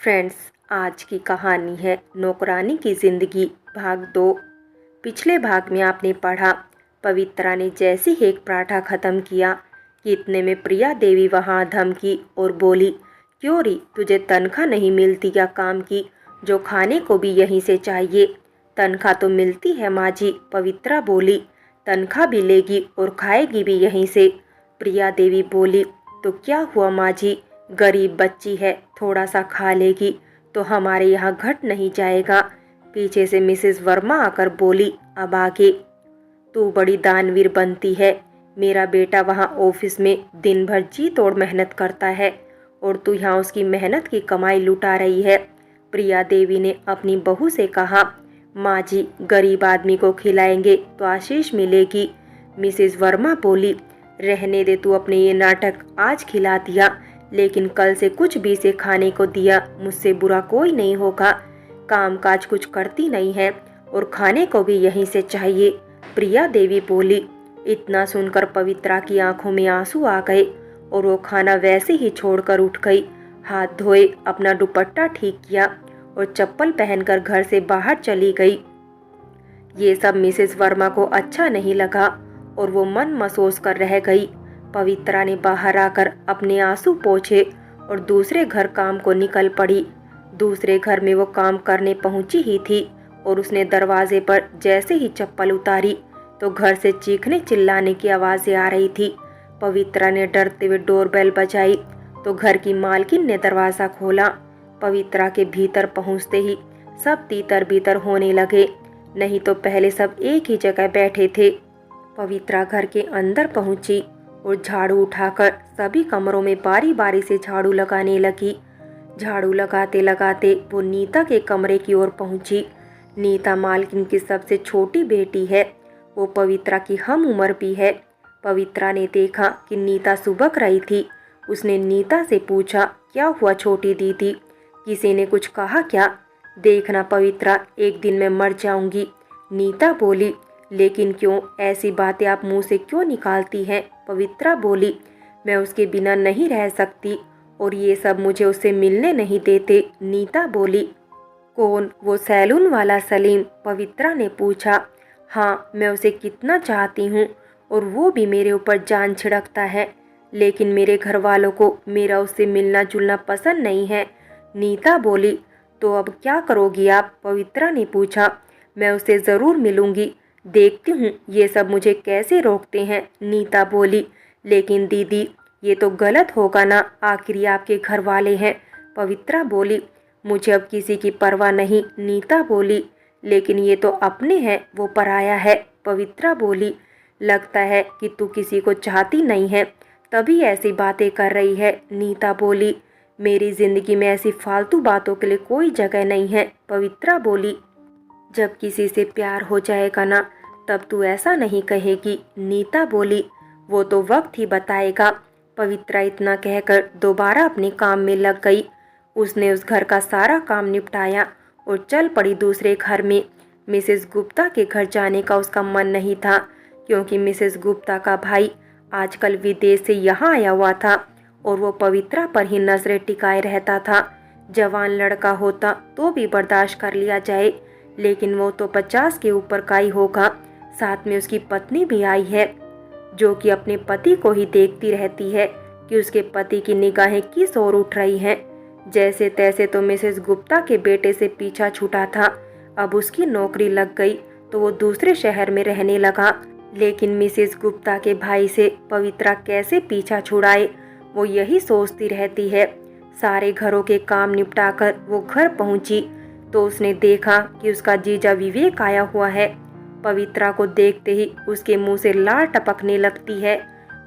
Friends, आज की कहानी है नौकरानी की ज़िंदगी भाग 2। पिछले भाग में आपने पढ़ा, पवित्रा ने जैसे ही एक पराठा ख़त्म किया कि इतने में प्रिया देवी वहाँ धमकी और बोली, क्यों री, तुझे तनख्वाह नहीं मिलती क्या काम की, जो खाने को भी यहीं से चाहिए। तनख्वाह तो मिलती है माँ जी, पवित्रा बोली। तनख्वाह भी लेगी और खाएगी भी यहीं से। प्रिया देवी बोली, तो क्या हुआ माँ जी, गरीब बच्ची है, थोड़ा सा खा लेगी तो हमारे यहाँ घट नहीं जाएगा। पीछे से मिसेस वर्मा आकर बोली, अब आगे। तू बड़ी दानवीर बनती है। मेरा बेटा वहाँ ऑफिस में दिन भर जी तोड़ मेहनत करता है और तू यहाँ उसकी मेहनत की कमाई लुटा रही है। प्रिया देवी ने अपनी बहू से कहा, माँ जी, गरीब आदमी को खिलाएंगे तो आशीष मिलेगी। मिसेस वर्मा बोली, रहने दे, तू अपने ये नाटक आज खिला दिया, लेकिन कल से कुछ भी से खाने को दिया, मुझसे बुरा कोई नहीं होगा। काम काज कुछ करती नहीं है और खाने को भी यहीं से चाहिए। प्रिया देवी बोली। इतना सुनकर पवित्रा की आंखों में आंसू आ गए और वो खाना वैसे ही छोड़कर उठ गई। हाथ धोए, अपना दुपट्टा ठीक किया और चप्पल पहनकर घर से बाहर चली गई। ये सब मिसेस वर्मा को अच्छा नहीं लगा और वो मन मसोस कर रह गई। पवित्रा ने बाहर आकर अपने आंसू पोंछे और दूसरे घर काम को निकल पड़ी। दूसरे घर में वो काम करने पहुंची ही थी और उसने दरवाजे पर जैसे ही चप्पल उतारी तो घर से चीखने चिल्लाने की आवाज़ें आ रही थी। पवित्रा ने डरते हुए डोरबेल बजाई तो घर की मालकिन ने दरवाज़ा खोला। पवित्रा के भीतर पहुंचते ही सब तीतर बीतर होने लगे, नहीं तो पहले सब एक ही जगह बैठे थे। पवित्रा घर के अंदर पहुंची और झाड़ू उठाकर सभी कमरों में बारी बारी से झाड़ू लगाने लगी। झाड़ू लगाते लगाते वो नीता के कमरे की ओर पहुंची। नीता मालकिन की सबसे छोटी बेटी है। वो पवित्रा की हम उम्र भी है। पवित्रा ने देखा कि नीता सुबक रही थी। उसने नीता से पूछा, क्या हुआ छोटी दीदी, किसी ने कुछ कहा क्या? देखना पवित्रा, एक दिन मैं मर जाऊंगी। नीता बोली, लेकिन क्यों, ऐसी बातें आप मुंह से क्यों निकालती हैं? पवित्रा बोली, मैं उसके बिना नहीं रह सकती और ये सब मुझे उससे मिलने नहीं देते। नीता बोली। कौन, वो सैलून वाला सलीम? पवित्रा ने पूछा। हाँ, मैं उसे कितना चाहती हूँ और वो भी मेरे ऊपर जान छिड़कता है, लेकिन मेरे घर वालों को मेरा उससे मिलना जुलना पसंद नहीं है। नीता बोली। तो अब क्या करोगी आप? पवित्रा ने पूछा। मैं उससे ज़रूर मिलूंगी, देखती हूँ ये सब मुझे कैसे रोकते हैं। नीता बोली। लेकिन दीदी, ये तो गलत होगा ना, आखिर ये आपके घर वाले हैं। पवित्रा बोली। मुझे अब किसी की परवाह नहीं। नीता बोली। लेकिन ये तो अपने हैं, वो पराया है। पवित्रा बोली। लगता है कि तू किसी को चाहती नहीं है, तभी ऐसी बातें कर रही है। नीता बोली। मेरी जिंदगी में ऐसी फालतू बातों के लिए कोई जगह नहीं है। पवित्रा बोली। जब किसी से प्यार हो जाएगा ना, तब तू ऐसा नहीं कहेगी। नीता बोली। वो तो वक्त ही बताएगा। पवित्रा इतना कहकर दोबारा अपने काम में लग गई। उसने उस घर का सारा काम निपटाया और चल पड़ी दूसरे घर में। मिसेस गुप्ता के घर जाने का उसका मन नहीं था, क्योंकि मिसेस गुप्ता का भाई आजकल विदेश से यहाँ आया हुआ था और वो पवित्रा पर ही नजरें टिकाए रहता था। जवान लड़का होता तो भी बर्दाश्त कर लिया जाए, लेकिन वो तो 50 के ऊपर का ही होगा। साथ में उसकी पत्नी भी आई है, जो कि अपने पति को ही देखती रहती है कि उसके पति की निगाहें किस ओर उठ रही हैं। जैसे तैसे तो मिसेस गुप्ता के बेटे से पीछा छूटा था। अब उसकी नौकरी लग गई तो वो दूसरे शहर में रहने लगा, लेकिन मिसेस गुप्ता के भाई से पवित्रा कैसे पीछा छुड़ाए, वो यही सोचती रहती है। सारे घरों के काम निपटाकर वो घर पहुंची तो उसने देखा कि उसका जीजा विवेक आया हुआ है। पवित्रा को देखते ही उसके मुंह से लार टपकने लगती है।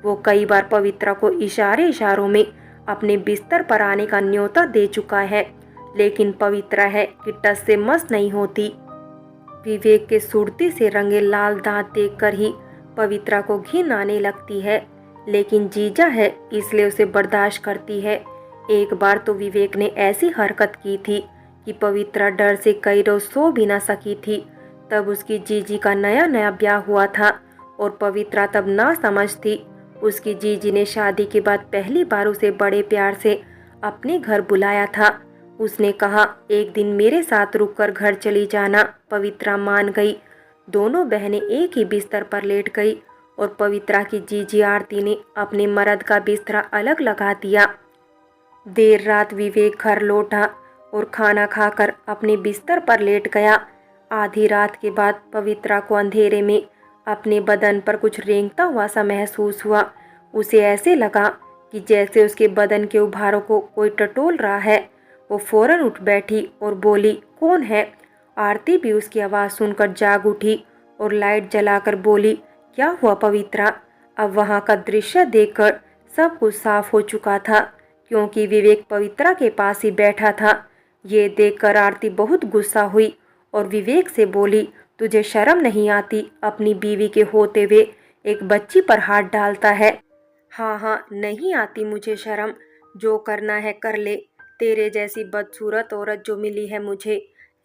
वो कई बार पवित्रा को इशारे इशारों में अपने बिस्तर पर आने का न्योता दे चुका है, लेकिन पवित्रा है कि टस से मस नहीं होती। विवेक के सुर्ती से रंगे लाल दांत देखकर ही पवित्रा को घिन आने लगती है, लेकिन जीजा है इसलिए उसे बर्दाश्त करती है। एक बार तो विवेक ने ऐसी हरकत की थी कि पवित्रा डर से कई रोज सो भी ना सकी थी। तब उसकी जीजी का नया नया ब्याह हुआ था और पवित्रा तब ना समझ थी। उसकी जीजी ने शादी के बाद पहली बार उसे बड़े प्यार से अपने घर बुलाया था उसने कहा, एक दिन मेरे साथ रुककर घर चली जाना। पवित्रा मान गई। दोनों बहनें एक ही बिस्तर पर लेट गई और पवित्रा की जीजी आरती ने अपने मर्द का बिस्तरा अलग लगा दिया। देर रात विवेक घर लौटा और खाना खाकर अपने बिस्तर पर लेट गया। आधी रात के बाद पवित्रा को अंधेरे में अपने बदन पर कुछ रेंगता हुआ सा महसूस हुआ। उसे ऐसे लगा कि जैसे उसके बदन के उभारों को कोई टटोल रहा है। वो फौरन उठ बैठी और बोली, कौन है? आरती भी उसकी आवाज़ सुनकर जाग उठी और लाइट जलाकर बोली, क्या हुआ पवित्रा? अब वहाँ का दृश्य देखकर सब कुछ साफ हो चुका था, क्योंकि विवेक पवित्रा के पास ही बैठा था। ये देखकर आरती बहुत गुस्सा हुई और विवेक से बोली, तुझे शर्म नहीं आती? अपनी बीवी के होते हुए एक बच्ची पर हाथ डालता है। हाँ हाँ, नहीं आती मुझे शर्म। जो करना है कर ले। तेरे जैसी बदसूरत औरत जो मिली है मुझे,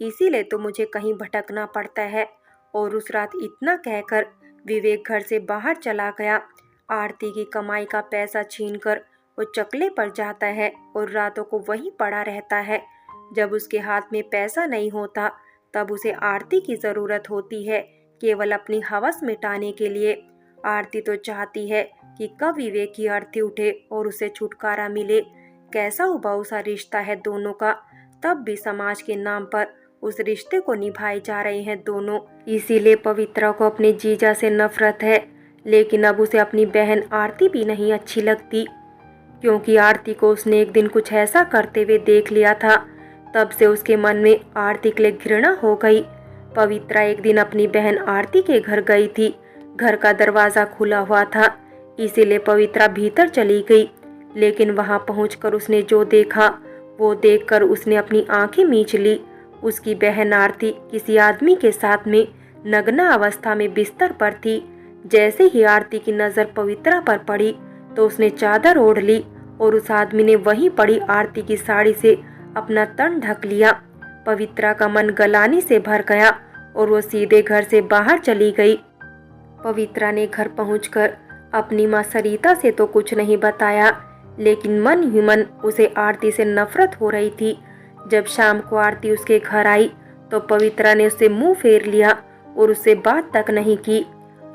इसीलिए तो मुझे कहीं भटकना पड़ता है। और उस रात इतना कहकर विवेक घर से बाहर चला गया। आरती की कमाई का पैसा छीनकर वो चकले पर जाता है और रातों को वहीं पड़ा रहता है। जब उसके हाथ में पैसा नहीं होता तब उसे आरती की ज़रूरत होती है, केवल अपनी हवस मिटाने के लिए। आरती तो चाहती है कि कब विवेक की आरती उठे और उसे छुटकारा मिले। कैसा उबाऊ सा रिश्ता है दोनों का, तब भी समाज के नाम पर उस रिश्ते को निभाए जा रहे हैं दोनों। इसीलिए पवित्रा को अपने जीजा से नफरत है, लेकिन अब उसे अपनी बहन आरती भी नहीं अच्छी लगती, क्योंकि आरती को उसने एक दिन कुछ ऐसा करते हुए देख लिया था। तब से उसके मन में आरती के लिए घृणा हो गई। पवित्रा एक दिन अपनी बहन आरती के घर गई थी। घर का दरवाज़ा खुला हुआ था, इसीलिए पवित्रा भीतर चली गई। लेकिन वहां पहुंचकर उसने जो देखा वो देखकर उसने अपनी आंखें मींच ली। उसकी बहन आरती किसी आदमी के साथ में नग्न अवस्था में बिस्तर पर थी। जैसे ही आरती की नज़र पवित्रा पर पड़ी तो उसने चादर ओढ़ ली और उस आदमी ने वहीं पड़ी आरती की साड़ी से अपना तन ढक लिया। पवित्रा का मन गलानी से भर गया और वो सीधे घर से बाहर चली गई। पवित्रा ने घर पहुंचकर अपनी माँ सरिता से तो कुछ नहीं बताया, लेकिन मन ही मन उसे आरती से नफरत हो रही थी। जब शाम को आरती उसके घर आई तो पवित्रा ने उससे मुंह फेर लिया और उससे बात तक नहीं की।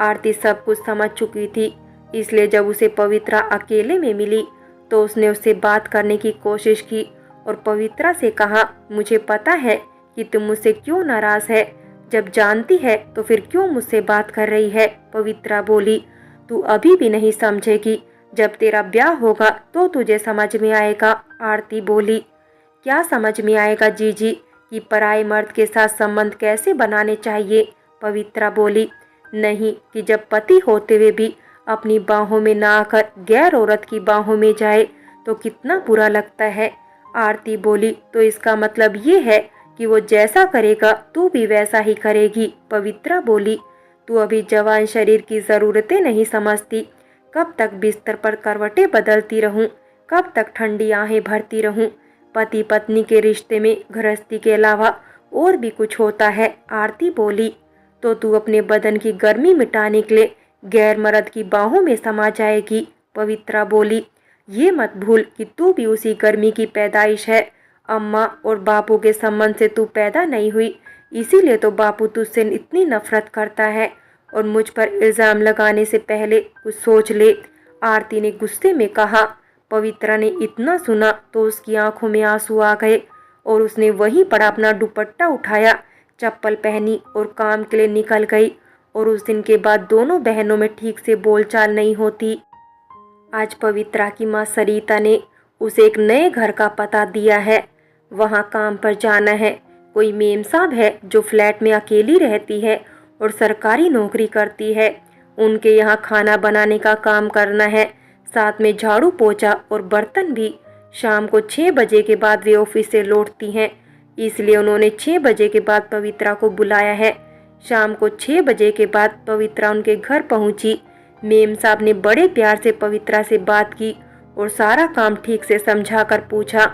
आरती सब कुछ समझ चुकी थी, इसलिए जब उसे पवित्रा अकेले में मिली तो उसने उससे बात करने की कोशिश की और पवित्रा से कहा, मुझे पता है कि तुम मुझसे क्यों नाराज है। जब जानती है तो फिर क्यों मुझसे बात कर रही है? पवित्रा बोली, तू अभी भी नहीं समझेगी, जब तेरा ब्याह होगा तो तुझे समझ में आएगा। आरती बोली, क्या समझ में आएगा जीजी कि पराये मर्द के साथ संबंध कैसे बनाने चाहिए? पवित्रा बोली, नहीं कि जब पति होते हुए भी अपनी बाहों में ना आकर गैर औरत की बाहों में जाए तो कितना बुरा लगता है। आरती बोली, तो इसका मतलब ये है कि वो जैसा करेगा तू भी वैसा ही करेगी? पवित्रा बोली, तू अभी जवान शरीर की ज़रूरतें नहीं समझती। कब तक बिस्तर पर करवटें बदलती रहूं? कब तक ठंडी आहें भरती रहूं? पति पत्नी के रिश्ते में गृहस्थी के अलावा और भी कुछ होता है। आरती बोली, तो तू अपने बदन की गर्मी मिटाने के लिए गैर मर्द की बाहों में समा जाएगी? पवित्रा बोली, ये मत भूल कि तू भी उसी गर्मी की पैदाइश है। अम्मा और बापू के संबंध से तू पैदा नहीं हुई, इसीलिए तो बापू तुझसे इतनी नफरत करता है। और मुझ पर इल्ज़ाम लगाने से पहले कुछ सोच ले। आरती ने गुस्से में कहा। पवित्रा ने इतना सुना तो उसकी आंखों में आंसू आ गए और उसने वहीं पड़ा अपना दुपट्टा उठाया, चप्पल पहनी और काम के लिए निकल गई। और उस दिन के बाद दोनों बहनों में ठीक से बोलचाल नहीं होती। आज पवित्रा की माँ सरिता ने उसे एक नए घर का पता दिया है। वहाँ काम पर जाना है। कोई मेम साहब है जो फ्लैट में अकेली रहती है और सरकारी नौकरी करती है। उनके यहाँ खाना बनाने का काम करना है, साथ में झाड़ू पोछा और बर्तन भी। शाम को 6 बजे के बाद वे ऑफिस से लौटती हैं, इसलिए उन्होंने 6 बजे के बाद पवित्रा को बुलाया है। शाम को 6 बजे के बाद पवित्रा उनके घर पहुंची। मेम साहब ने बड़े प्यार से पवित्रा से बात की और सारा काम ठीक से समझाकर पूछा,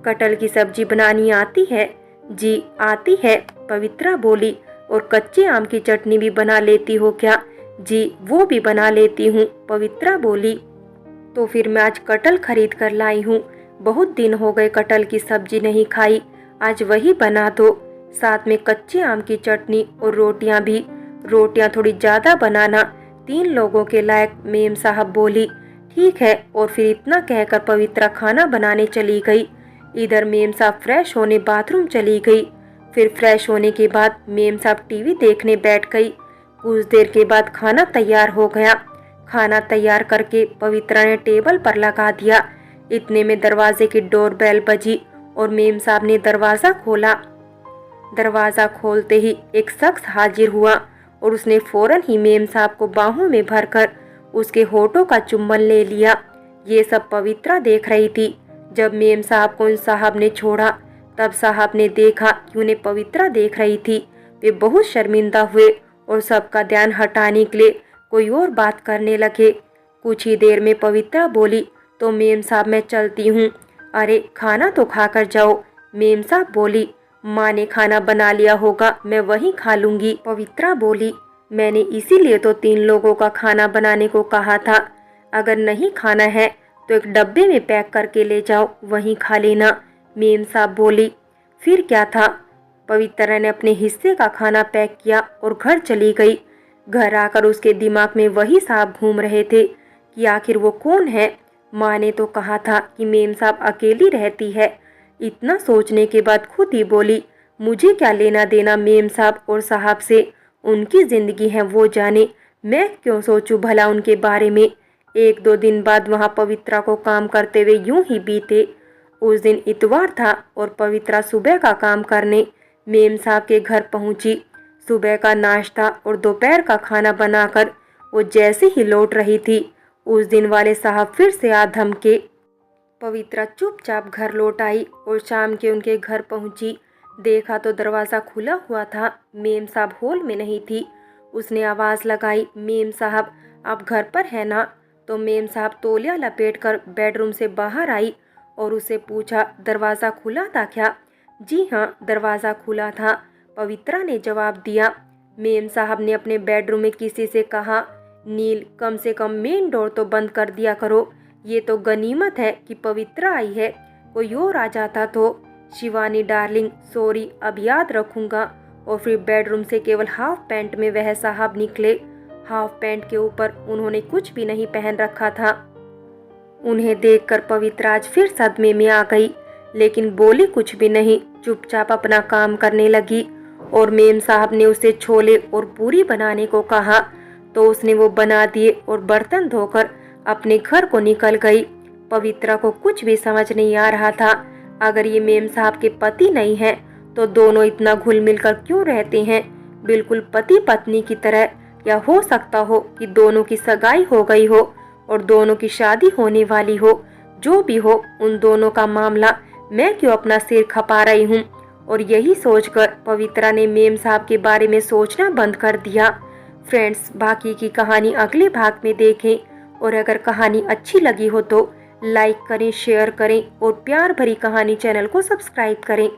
कटहल की सब्जी बनानी आती है? जी आती है, पवित्रा बोली। और कच्चे आम की चटनी भी बना लेती हो क्या? जी वो भी बना लेती हूँ, पवित्रा बोली। तो फिर मैं आज कटहल खरीद कर लाई हूँ। बहुत दिन हो गए कटहल की सब्जी नहीं खाई, आज वही बना दो, साथ में कच्चे आम की चटनी और रोटियां भी। रोटियां थोड़ी ज़्यादा बनाना, 3 लोगों के लायक, मेम साहब बोली। ठीक है। और फिर इतना कहकर पवित्रा खाना बनाने चली गई। इधर मेम साहब फ्रेश होने बाथरूम चली गई। फिर फ्रेश होने के बाद मेम साहब टीवी देखने बैठ गई। कुछ देर के बाद खाना तैयार हो गया। खाना तैयार करके पवित्रा ने टेबल पर लगा दिया। इतने में दरवाजे की डोरबेल बजी और मेम साहब ने दरवाज़ा खोला। दरवाज़ा खोलते ही एक शख्स हाजिर हुआ और उसने फौरन ही मेम साहब को बाहों में भरकर उसके होठों का चुम्बन ले लिया। ये सब पवित्रा देख रही थी। जब मेम साहब को उन साहब ने छोड़ा तब साहब ने देखा कि उन्हें पवित्रा देख रही थी। वे बहुत शर्मिंदा हुए और सबका ध्यान हटाने के लिए कोई और बात करने लगे। कुछ ही देर में पवित्रा बोली, तो मेम साहब मैं चलती हूँ। अरे खाना तो खाकर जाओ, मेम साहब बोली। माँ ने खाना बना लिया होगा, मैं वहीं खा लूंगी। पवित्रा बोली, मैंने इसीलिए तो 3 लोगों का खाना बनाने को कहा था। अगर नहीं खाना है तो एक डब्बे में पैक करके ले जाओ, वहीं खा लेना, मेम साहब बोली। फिर क्या था, पवित्रा ने अपने हिस्से का खाना पैक किया और घर चली गई। घर आकर उसके दिमाग में वही साहब घूम रहे थे कि आखिर वो कौन है। माँ ने तो कहा था कि मेम साहब अकेली रहती है। इतना सोचने के बाद खुद ही बोली, मुझे क्या लेना देना मेम साहब और साहब से, उनकी ज़िंदगी है वो जाने, मैं क्यों सोचूं भला उनके बारे में। 1-2 दिन बाद वहाँ पवित्रा को काम करते हुए यूं ही बीते। उस दिन इतवार था और पवित्रा सुबह का काम करने मेम साहब के घर पहुंची। सुबह का नाश्ता और दोपहर का खाना बनाकर वो जैसे ही लौट रही थी, उस दिन वाले साहब फिर से आ धमके। पवित्रा चुपचाप घर लौट आई और शाम के उनके घर पहुंची। देखा तो दरवाज़ा खुला हुआ था, मेम साहब हॉल में नहीं थी। उसने आवाज़ लगाई, मेम साहब आप घर पर है ना? तो मेम साहब तौलिया लपेटकर बेडरूम से बाहर आई और उसे पूछा, दरवाज़ा खुला था क्या? जी हाँ, दरवाज़ा खुला था, पवित्रा ने जवाब दिया। मेम साहब ने अपने बेडरूम में किसी से कहा, नील कम से कम मेन डोर तो बंद कर दिया करो, ये तो गनीमत है कि पवित्रा आई है, कोई और आ जाता तो। शिवानी डार्लिंग सॉरी, अब याद रखूंगा। और फिर बेडरूम से केवल हाफ पैंट में वह साहब निकले। हाफ पैंट के ऊपर उन्होंने कुछ भी नहीं पहन रखा था। उन्हें देखकर पवित्रा आज फिर सदमे में आ गई, लेकिन बोली कुछ भी नहीं, चुपचाप अपना काम करने लगी। और मेम साहब ने उसे छोले और पूरी बनाने को कहा तो उसने वो बना दिए और बर्तन धोकर अपने घर को निकल गई। पवित्रा को कुछ भी समझ नहीं आ रहा था, अगर ये मेम साहब के पति नहीं है तो दोनों इतना घुल मिलकर क्यों रहते हैं, बिल्कुल पति पत्नी की तरह। या हो सकता हो कि दोनों की सगाई हो गई हो और दोनों की शादी होने वाली हो। जो भी हो, उन दोनों का मामला, मैं क्यों अपना सिर खपा रही हूँ। और यही सोचकर पवित्रा ने मेम साहब के बारे में सोचना बंद कर दिया। फ्रेंड्स, बाकी की कहानी अगले भाग में देखें। और अगर कहानी अच्छी लगी हो तो लाइक करें, शेयर करें और प्यार भरी कहानी चैनल को सब्सक्राइब करें।